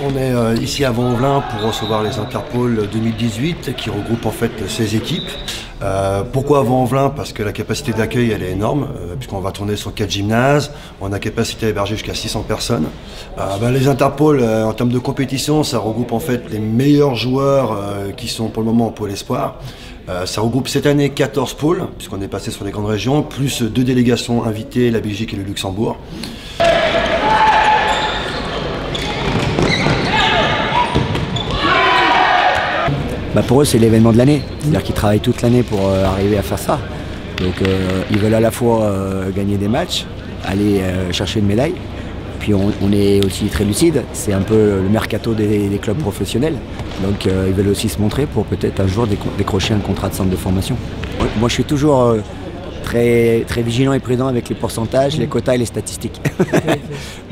On est ici à Vaux-en-Velin pour recevoir les Interpol 2018 qui regroupent en fait 16 équipes. Pourquoi Vaux-en-Velin? Parce que la capacité d'accueil elle est énorme, puisqu'on va tourner sur 4 gymnases, on a capacité à héberger jusqu'à 600 personnes. Les Interpol en termes de compétition, ça regroupe en fait les meilleurs joueurs qui sont pour le moment en pôle espoir. Ça regroupe cette année 14 pôles, puisqu'on est passé sur les grandes régions, plus 2 délégations invitées, la Belgique et le Luxembourg. Pour eux, c'est l'événement de l'année. C'est-à-dire qu'ils travaillent toute l'année pour arriver à faire ça. Donc ils veulent à la fois gagner des matchs, aller chercher une médaille. Puis on est aussi très lucide. C'est un peu le mercato des clubs professionnels. Donc ils veulent aussi se montrer pour peut-être un jour décrocher un contrat de centre de formation. Moi, je suis toujours très vigilant et prudent avec les pourcentages, les quotas et les statistiques.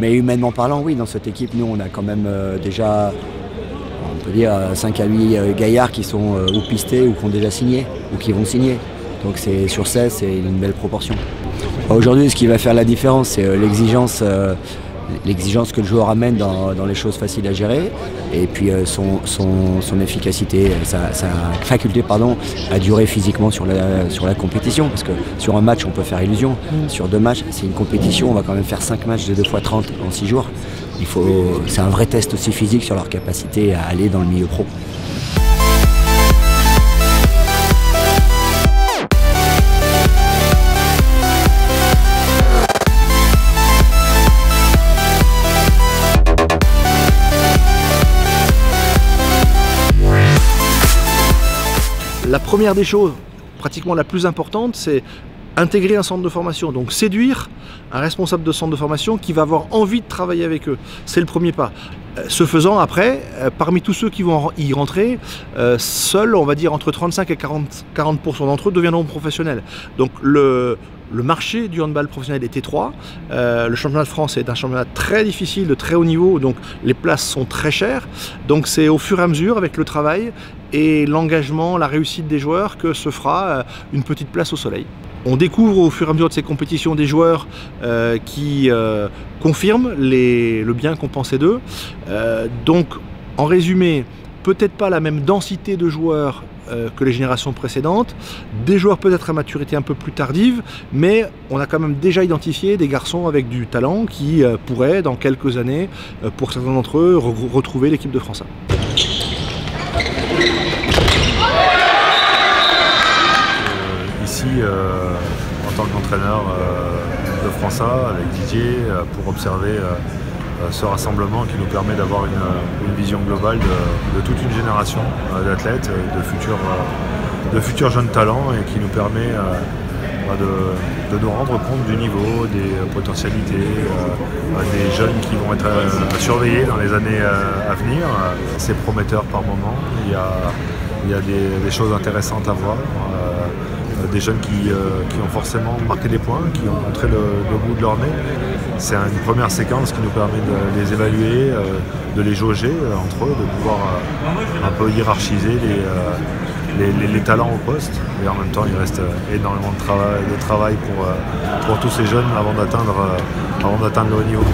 Mais humainement parlant, oui, dans cette équipe, nous, on a quand même déjà... On peut dire 5 à 8 gaillards qui sont ou pistés ou qui ont déjà signé ou qui vont signer. Donc sur 16, c'est une belle proportion. Aujourd'hui, ce qui va faire la différence, c'est l'exigence que le joueur amène dans les choses faciles à gérer et puis son efficacité, sa faculté à durer physiquement sur la compétition. Parce que sur un match, on peut faire illusion. Sur 2 matchs, c'est une compétition, on va quand même faire 5 matchs de 2 fois 30 en 6 jours. C'est un vrai test aussi physique sur leur capacité à aller dans le milieu pro. La première des choses, pratiquement la plus importante, c'est intégrer un centre de formation, donc séduire un responsable de centre de formation qui va avoir envie de travailler avec eux. C'est le premier pas. Ce faisant, après, parmi tous ceux qui vont y rentrer, seuls, on va dire, entre 35 et 40% d'entre eux deviendront professionnels. Donc le marché du handball professionnel est étroit. Le championnat de France est un championnat très difficile, de très haut niveau, donc les places sont très chères. Donc c'est au fur et à mesure, avec le travail et l'engagement, la réussite des joueurs, que se fera une petite place au soleil. On découvre au fur et à mesure de ces compétitions des joueurs qui confirment le bien qu'on pensait d'eux. Donc, en résumé, peut-être pas la même densité de joueurs que les générations précédentes, des joueurs peut-être à maturité un peu plus tardive, mais on a quand même déjà identifié des garçons avec du talent qui pourraient, dans quelques années, pour certains d'entre eux, retrouver l'équipe de France 1. Ici, en tant qu'entraîneur de France 1 avec Didier, pour observer ce rassemblement qui nous permet d'avoir une vision globale de toute une génération d'athlètes, de futurs jeunes talents, et qui nous permet de nous rendre compte du niveau, des potentialités, des jeunes qui vont être surveillés dans les années à venir. C'est prometteur par moment, il y a des choses intéressantes à voir. Des jeunes qui ont forcément marqué des points, qui ont montré le bout de leur nez. C'est une première séquence qui nous permet de les évaluer, de les jauger entre eux, de pouvoir un peu hiérarchiser les talents au poste. Et en même temps, il reste énormément de travail pour tous ces jeunes avant d'atteindre le haut niveau.